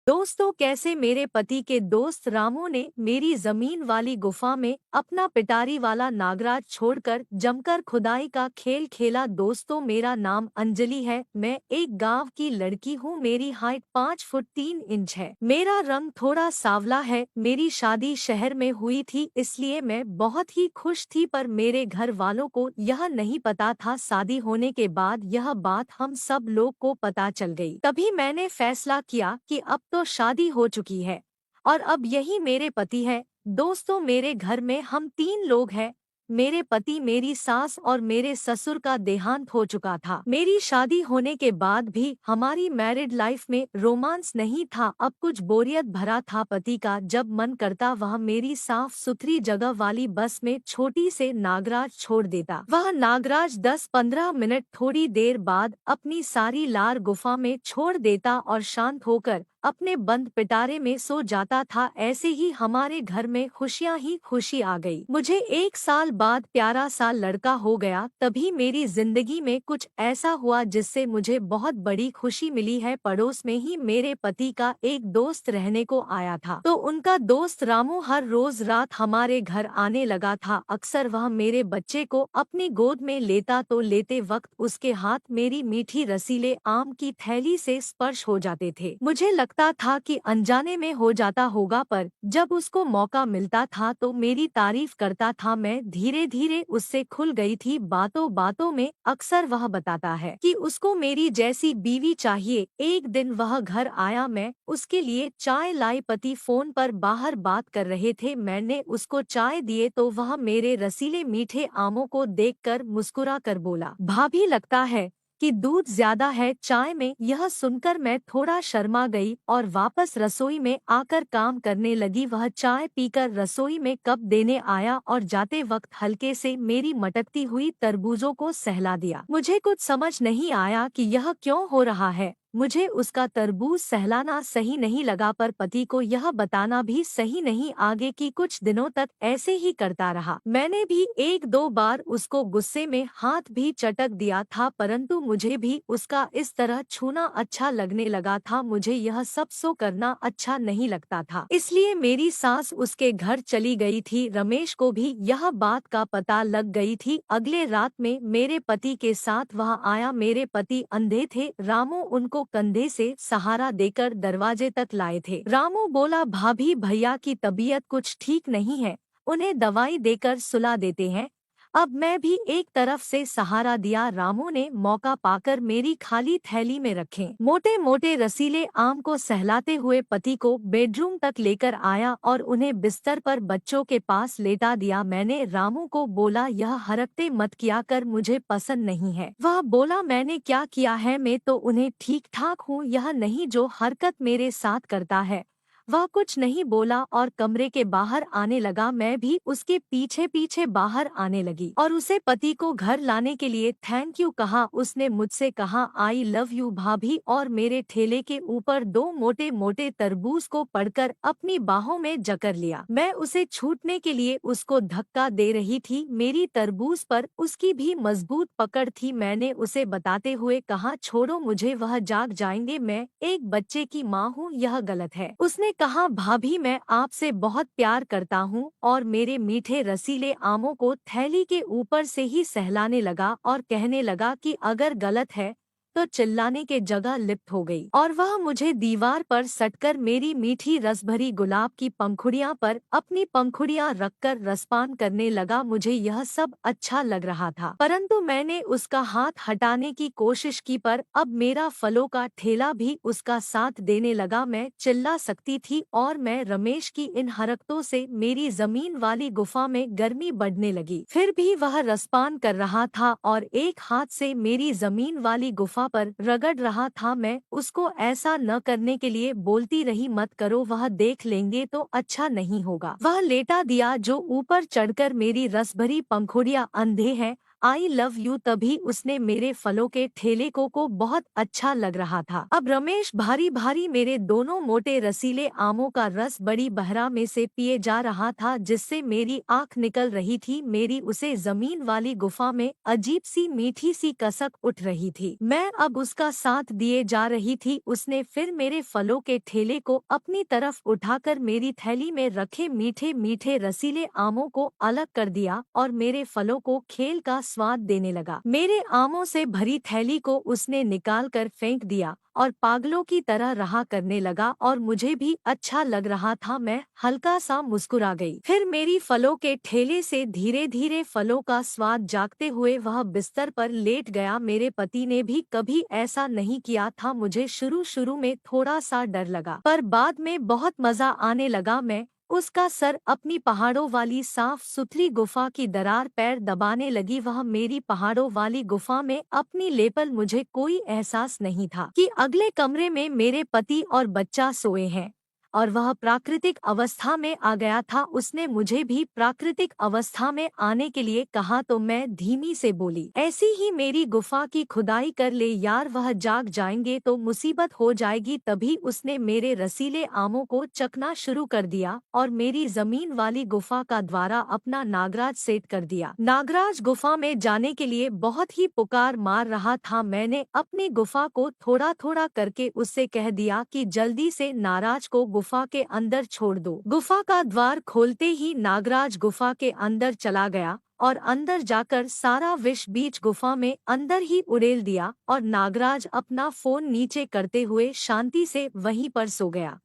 दोस्तों, कैसे मेरे पति के दोस्त रामू ने मेरी जमीन वाली गुफा में अपना पिटारी वाला नागराज छोड़कर जमकर खुदाई का खेल खेला। दोस्तों, मेरा नाम अंजलि है। मैं एक गांव की लड़की हूँ। मेरी हाइट 5 फुट 3 इंच है। मेरा रंग थोड़ा सांवला है। मेरी शादी शहर में हुई थी, इसलिए मैं बहुत ही खुश थी, पर मेरे घर वालों को यह नहीं पता था। शादी होने के बाद यह बात हम सब लोग को पता चल गई। तभी मैंने फैसला किया कि अब तो शादी हो चुकी है और अब यही मेरे पति है। दोस्तों, मेरे घर में हम 3 लोग हैं। मेरे पति, मेरी सास और मेरे ससुर का देहांत हो चुका था। मेरी शादी होने के बाद भी हमारी मैरिड लाइफ में रोमांस नहीं था। अब कुछ बोरियत भरा था। पति का जब मन करता वह मेरी साफ सुथरी जगह वाली बस में छोटी से नागराज छोड़ देता। वह नागराज 10-15 मिनट थोड़ी देर बाद अपनी सारी लार गुफा में छोड़ देता और शांत होकर अपने बंद पिटारे में सो जाता था। ऐसे ही हमारे घर में खुशियां ही खुशी आ गई। मुझे 1 साल बाद प्यारा सा लड़का हो गया। तभी मेरी जिंदगी में कुछ ऐसा हुआ जिससे मुझे बहुत बड़ी खुशी मिली है। पड़ोस में ही मेरे पति का एक दोस्त रहने को आया था, तो उनका दोस्त रामू हर रोज रात हमारे घर आने लगा था। अक्सर वह मेरे बच्चे को अपनी गोद में लेता, तो लेते वक्त उसके हाथ मेरी मीठी रसीले आम की थैली से स्पर्श हो जाते थे। मुझे लगता था कि अनजाने में हो जाता होगा, पर जब उसको मौका मिलता था तो मेरी तारीफ करता था। मैं धीरे धीरे उससे खुल गई थी। बातों बातों में अक्सर वह बताता है कि उसको मेरी जैसी बीवी चाहिए। एक दिन वह घर आया, मैं उसके लिए चाय लाई। पति फोन पर बाहर बात कर रहे थे। मैंने उसको चाय दिए तो वह मेरे रसीले मीठे आमों को देखकर मुस्कुरा कर बोला, भाभी लगता है कि दूध ज्यादा है चाय में। यह सुनकर मैं थोड़ा शर्मा गई और वापस रसोई में आकर काम करने लगी। वह चाय पीकर रसोई में कप देने आया और जाते वक्त हल्के से मेरी मटकती हुई तरबूजों को सहला दिया। मुझे कुछ समझ नहीं आया कि यह क्यों हो रहा है। मुझे उसका तरबूज सहलाना सही नहीं लगा, पर पति को यह बताना भी सही नहीं। आगे की कुछ दिनों तक ऐसे ही करता रहा। मैंने भी 1-2 बार उसको गुस्से में हाथ भी चटक दिया था, परंतु मुझे भी उसका इस तरह छूना अच्छा लगने लगा था। मुझे यह सब सो करना अच्छा नहीं लगता था, इसलिए मेरी सास उसके घर चली गई थी। रमेश को भी यह बात का पता लग गई थी। अगले रात में मेरे पति के साथ वह आया। मेरे पति अंधे थे। रामू उनको कंधे से सहारा देकर दरवाजे तक लाए थे। रामू बोला, भाभी भैया की तबीयत कुछ ठीक नहीं है, उन्हें दवाई देकर सुला देते हैं। अब मैं भी एक तरफ से सहारा दिया। रामू ने मौका पाकर मेरी खाली थैली में रखे मोटे मोटे रसीले आम को सहलाते हुए पति को बेडरूम तक लेकर आया और उन्हें बिस्तर पर बच्चों के पास लेटा दिया। मैंने रामू को बोला, यह हरकतें मत किया कर, मुझे पसंद नहीं है। वह बोला, मैंने क्या किया है, मैं तो उन्हें ठीक ठाक हूँ, यह नहीं जो हरकत मेरे साथ करता है। वह कुछ नहीं बोला और कमरे के बाहर आने लगा। मैं भी उसके पीछे पीछे बाहर आने लगी और उसे पति को घर लाने के लिए थैंक यू कहा। उसने मुझसे कहा, आई लव यू भाभी, और मेरे ठेले के ऊपर 2 मोटे मोटे तरबूज को पड़कर अपनी बाहों में जकड़ लिया। मैं उसे छूटने के लिए उसको धक्का दे रही थी। मेरी तरबूज पर उसकी भी मजबूत पकड़ थी। मैंने उसे बताते हुए कहा, छोड़ो मुझे, वह जाग जाएंगे, मैं एक बच्चे की माँ हूँ, यह गलत है। उसने कहा, भाभी मैं आपसे बहुत प्यार करता हूँ, और मेरे मीठे रसीले आमों को थैली के ऊपर से ही सहलाने लगा और कहने लगा कि अगर गलत है तो चिल्लाने के जगह लिप्त हो गई और वह मुझे दीवार पर सटकर मेरी मीठी रसभरी गुलाब की पंखुड़ियां पर अपनी पंखुड़ियां रखकर रसपान करने लगा। मुझे यह सब अच्छा लग रहा था, परंतु मैंने उसका हाथ हटाने की कोशिश की, पर अब मेरा फलों का ठेला भी उसका साथ देने लगा। मैं चिल्ला सकती थी और मैं रमेश की इन हरकतों से मेरी जमीन वाली गुफा में गर्मी बढ़ने लगी। फिर भी वह रसपान कर रहा था और एक हाथ से मेरी जमीन वाली गुफा पर रगड़ रहा था। मैं उसको ऐसा न करने के लिए बोलती रही, मत करो, वह देख लेंगे तो अच्छा नहीं होगा। वह लेटा दिया जो ऊपर चढ़कर मेरी रसभरी पंखुड़ियां। अंधे हैं, आई लव यू। तभी उसने मेरे फलों के ठेले को बहुत अच्छा लग रहा था। अब रमेश भारी भारी मेरे दोनों मोटे रसीले आमों का रस बड़ी बहरा में से पिए जा रहा था, जिससे मेरी आंख निकल रही थी। मेरी उसे जमीन वाली गुफा में अजीब सी मीठी सी कसक उठ रही थी। मैं अब उसका साथ दिए जा रही थी। उसने फिर मेरे फलों के ठेले को अपनी तरफ उठाकर मेरी थैली में रखे मीठे मीठे रसीले आमों को अलग कर दिया और मेरे फलों को खेल का स्वाद देने लगा। मेरे आमों से भरी थैली को उसने निकाल कर फेंक दिया और पागलों की तरह रहा करने लगा और मुझे भी अच्छा लग रहा था। मैं हल्का सा मुस्कुरा गई। फिर मेरी फलों के ठेले से धीरे धीरे फलों का स्वाद जागते हुए वह बिस्तर पर लेट गया। मेरे पति ने भी कभी ऐसा नहीं किया था। मुझे शुरू शुरू में थोड़ा सा डर लगा, पर बाद में बहुत मजा आने लगा। मैं उसका सर अपनी पहाड़ों वाली साफ सुथरी गुफा की दरार पैर दबाने लगी। वह मेरी पहाड़ों वाली गुफा में अपनी लेपल। मुझे कोई एहसास नहीं था कि अगले कमरे में मेरे पति और बच्चा सोए हैं और वह प्राकृतिक अवस्था में आ गया था। उसने मुझे भी प्राकृतिक अवस्था में आने के लिए कहा तो मैं धीमी से बोली, ऐसी ही मेरी गुफा की खुदाई कर ले यार, वह जाग जाएंगे तो मुसीबत हो जाएगी। तभी उसने मेरे रसीले आमों को चखना शुरू कर दिया और मेरी जमीन वाली गुफा का द्वारा अपना नागराज सेट कर दिया। नागराज गुफा में जाने के लिए बहुत ही पुकार मार रहा था। मैंने अपनी गुफा को थोड़ा थोड़ा करके उससे कह दिया कि जल्दी से नाराज को गुफा के अंदर छोड़ दो। गुफा का द्वार खोलते ही नागराज गुफा के अंदर चला गया और अंदर जाकर सारा विष बीज गुफा में अंदर ही उड़ेल दिया और नागराज अपना फोन नीचे करते हुए शांति से वहीं पर सो गया।